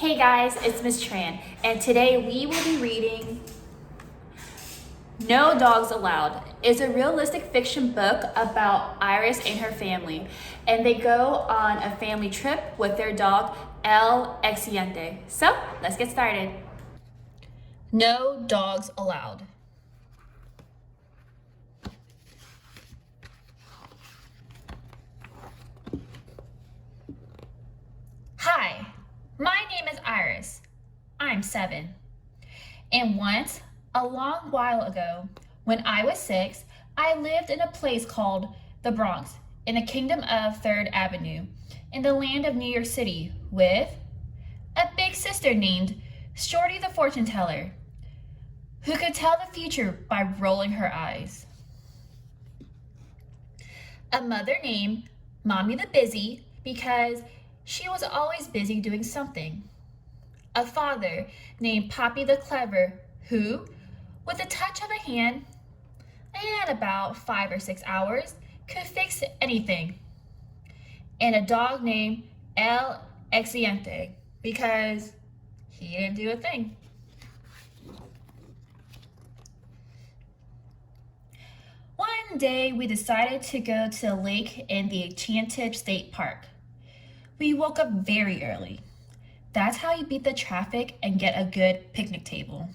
Hey guys, it's Miss Tran, and today we will be reading No Dogs Allowed. It's a realistic fiction book about Iris and her family, and they go on a family trip with their dog, El Accidente. So, let's get started. No Dogs Allowed. Hi, my name is Iris. I'm 7. And once, a long while ago, when I was 6, I lived in a place called the Bronx, in the kingdom of 3rd Avenue, in the land of New York City, with a big sister named Shorty the Fortune Teller, who could tell the future by rolling her eyes. A mother named Mommy the Busy because she was always busy doing something. A father named Poppy the Clever who, with a touch of a hand and about 5 or 6 hours, could fix anything. And a dog named El Accidente because he didn't do a thing. One day we decided to go to a lake in the Enchanted State Park. We woke up very early. That's how you beat the traffic and get a good picnic table.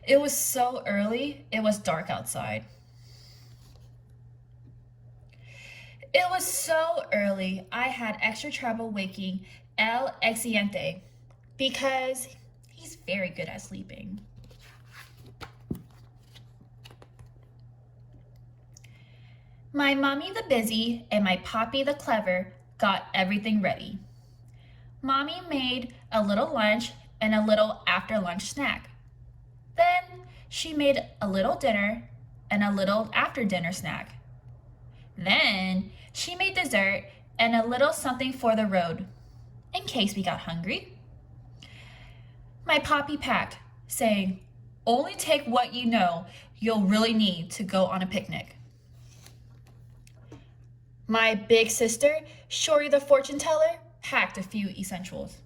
It was so early, it was dark outside. It was so early, I had extra trouble waking El Accidente because he's very good at sleeping. My Mommy the Busy and my Poppy the Clever got everything ready. Mommy made a little lunch and a little after lunch snack. Then she made a little dinner and a little after dinner snack. Then she made dessert and a little something for the road, in case we got hungry. My Poppy packed, saying, "Only take what you know you'll really need to go on a picnic." My big sister, Shorty the Fortune Teller, packed a few essentials.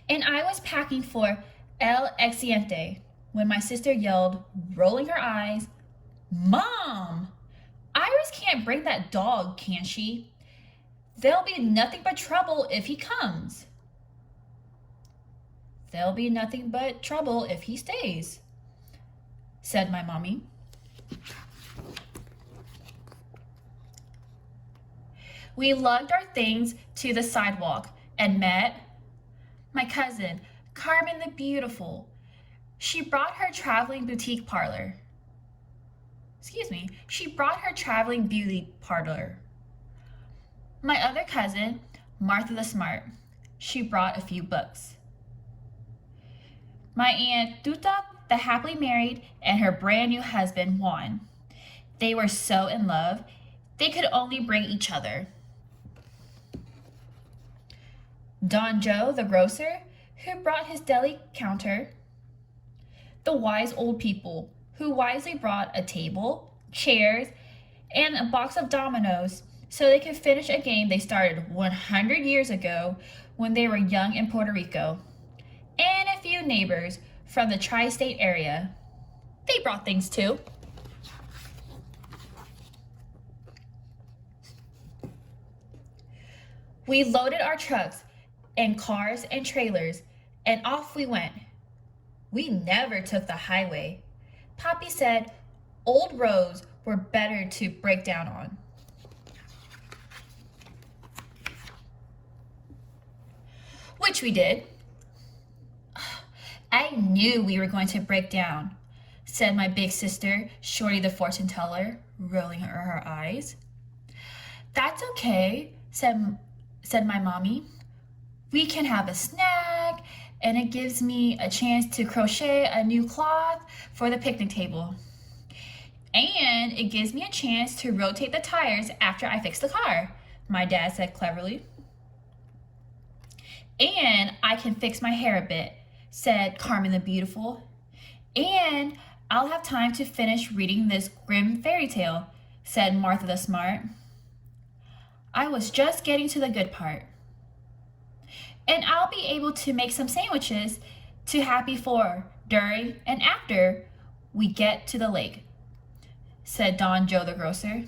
And I was packing for El Accidente when my sister yelled, rolling her eyes, "Mom! Iris can't bring that dog, can she? There'll be nothing but trouble if he comes." "There'll be nothing but trouble if he stays," said my mommy. We lugged our things to the sidewalk and met my cousin, Carmen the Beautiful. She brought her traveling beauty parlor. My other cousin, Martha the Smart. She brought a few books. My Aunt Tuta, the happily married, and her brand new husband, Juan. They were so in love, they could only bring each other. Don Joe, the grocer, who brought his deli counter. The wise old people, who wisely brought a table, chairs, and a box of dominoes so they could finish a game they started 100 years ago when they were young in Puerto Rico. And a few neighbors from the tri-state area. They brought things too. We loaded our trucks and cars and trailers, and off we went. We never took the highway. Poppy said old roads were better to break down on. Which we did. "I knew we were going to break down," said my big sister, Shorty the Fortune Teller, rolling her eyes. "That's okay," said my mommy. "We can have a snack, and it gives me a chance to crochet a new cloth for the picnic table. And it gives me a chance to rotate the tires after I fix the car," my dad said cleverly. "And I can fix my hair a bit," said Carmen the Beautiful. "And I'll have time to finish reading this grim fairy tale," said Martha the Smart. I was just getting to the good part. and I'll be able to make some sandwiches to have before, during, and after we get to the lake, said Don Joe the grocer.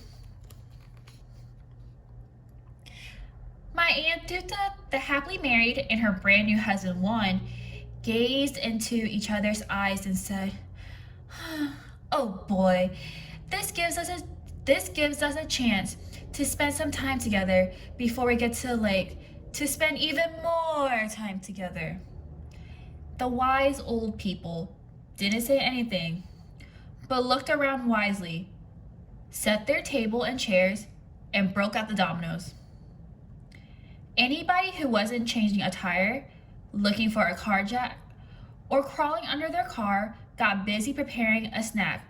My Aunt Duta, the happily married, and her brand new husband Juan gazed into each other's eyes and said, "Oh boy, this gives us a chance to spend some time together before we get to the lake, to spend even more time together." The wise old people didn't say anything, but looked around wisely, set their table and chairs, and broke out the dominoes. Anybody who wasn't changing a tire, looking for a car jack, or crawling under their car got busy preparing a snack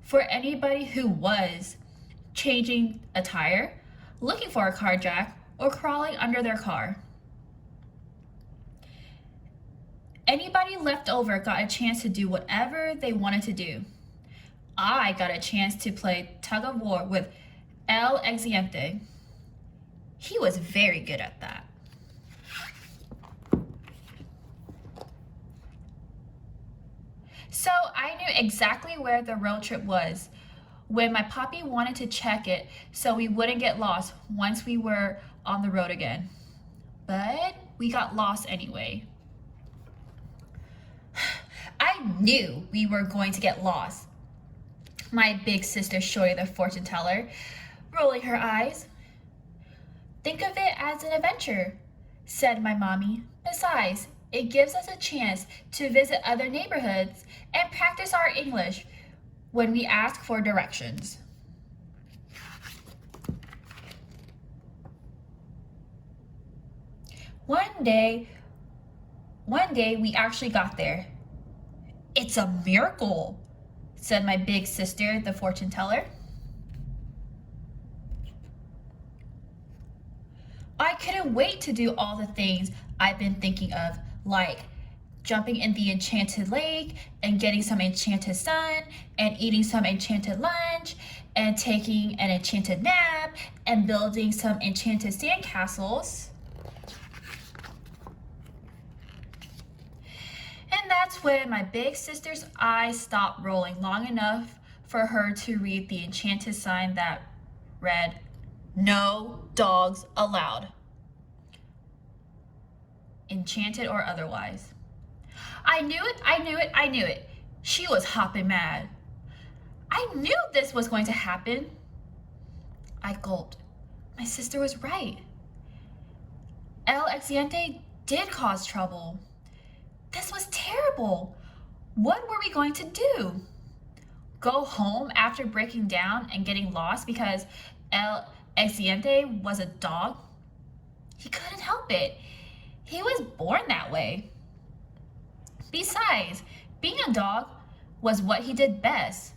for anybody who was changing a tire, looking for a car jack, or crawling under their car. Anybody left over got a chance to do whatever they wanted to do. I got a chance to play tug of war with El Exigente. He was very good at that. So I knew exactly where the road trip was when my papi wanted to check it so we wouldn't get lost once we were on the road again. But we got lost anyway. I knew we were going to get lost, my big sister Shorty the fortune teller, rolling her eyes. "Think of it as an adventure," said my mommy. "Besides, it gives us a chance to visit other neighborhoods and practice our English when we ask for directions." One day we actually got there. "It's a miracle," said my big sister, the fortune teller. I couldn't wait to do all the things I've been thinking of, like jumping in the enchanted lake and getting some enchanted sun and eating some enchanted lunch and taking an enchanted nap and building some enchanted sandcastles. And that's when my big sister's eyes stopped rolling long enough for her to read the enchanted sign that read, "No dogs allowed." Enchanted or otherwise. I knew it. She was hopping mad. I knew this was going to happen. I gulped. My sister was right. El Exigente did cause trouble. This was terrible. What were we going to do? Go home after breaking down and getting lost because El Exigente was a dog? He couldn't help it. He was born that way. Besides, being a dog was what he did best.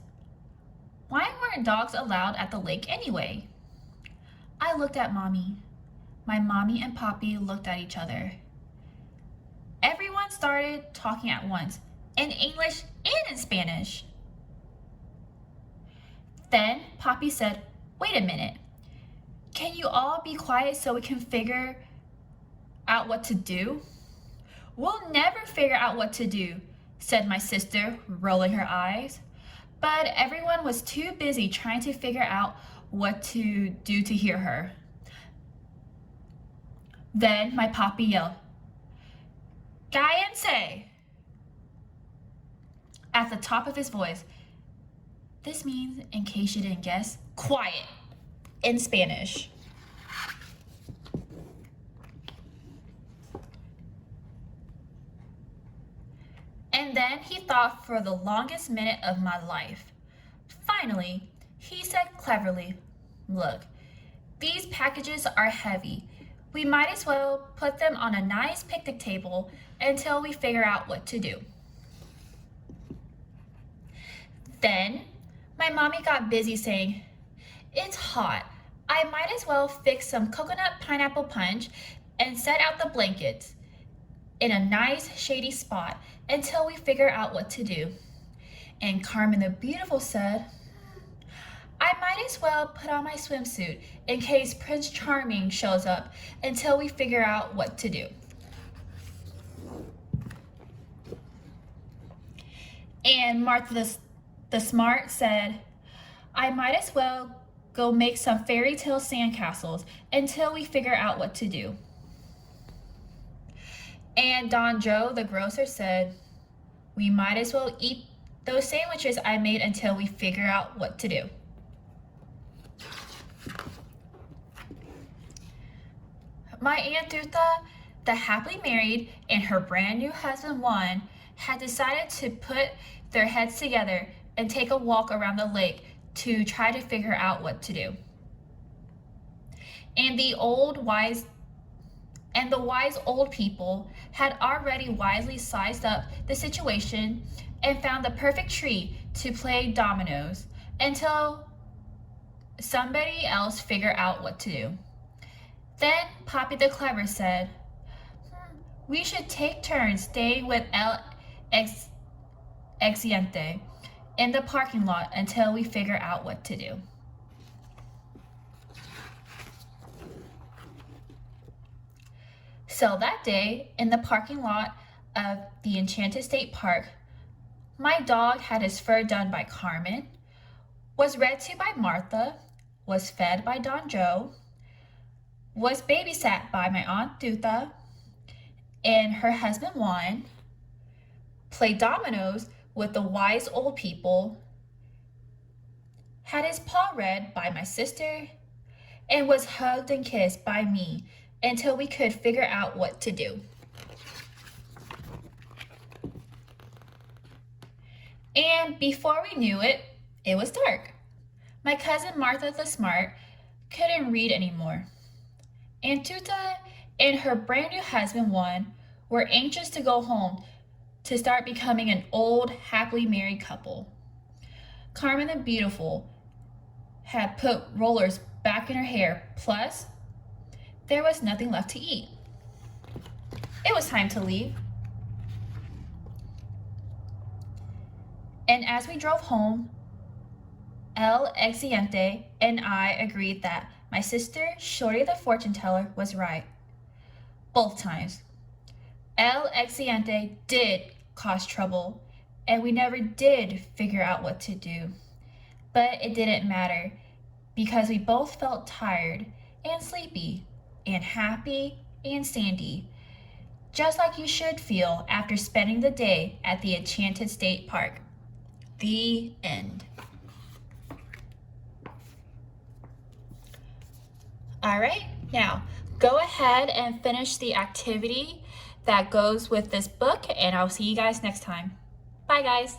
Why weren't dogs allowed at the lake anyway? I looked at Mommy. My mommy and Papi looked at each other. Everyone started talking at once, in English and in Spanish. Then Papi said, "Wait a minute. Can you all be quiet so we can figure out what to do?" "We'll never figure out what to do," said my sister, rolling her eyes. But everyone was too busy trying to figure out what to do to hear her. Then my papi yelled, "Cállense!" at the top of his voice. This means, in case you didn't guess, quiet in Spanish. And then he thought for the longest minute of my life. Finally, he said cleverly, "Look, these packages are heavy. We might as well put them on a nice picnic table until we figure out what to do." Then my mommy got busy saying, "It's hot. I might as well fix some coconut pineapple punch and set out the blankets in a nice shady spot until we figure out what to do." And Carmen the Beautiful said, "I might as well put on my swimsuit in case Prince Charming shows up until we figure out what to do." And Martha the Smart said, I might as well go make some fairy tale sandcastles until we figure out what to do. And Don Joe, the grocer, said, we might as well eat those sandwiches I made until we figure out what to do. My Aunt Dutha, the happily married, and her brand new husband Juan had decided to put their heads together and take a walk around the lake to try to figure out what to do. And the wise old people had already wisely sized up the situation and found the perfect tree to play dominoes until somebody else figured out what to do. Then Poppy the Clever said, we should take turns staying with El Exciente in the parking lot until we figure out what to do. So that day, in the parking lot of the Enchanted State Park, my dog had his fur done by Carmen, was read to by Martha, was fed by Don Joe, was babysat by my Aunt Dutha and her husband Juan, played dominoes with the wise old people, had his paw read by my sister, and was hugged and kissed by me until we could figure out what to do. And before we knew it, it was dark. My cousin Martha the Smart couldn't read anymore. Aunt Tuta and her brand new husband Juan were anxious to go home to start becoming an old, happily married couple. Carmen the Beautiful had put rollers back in her hair, plus there was nothing left to eat. It was time to leave. And as we drove home, El Exciente and I agreed that my sister, Shorty the fortune teller, was right. Both times. El Exciente did cause trouble, and we never did figure out what to do. But it didn't matter, because we both felt tired and sleepy and happy and sandy, just like you should feel after spending the day at the Enchanted State Park. The end. All right, now go ahead and finish the activity that goes with this book, and I'll see you guys next time. Bye, guys.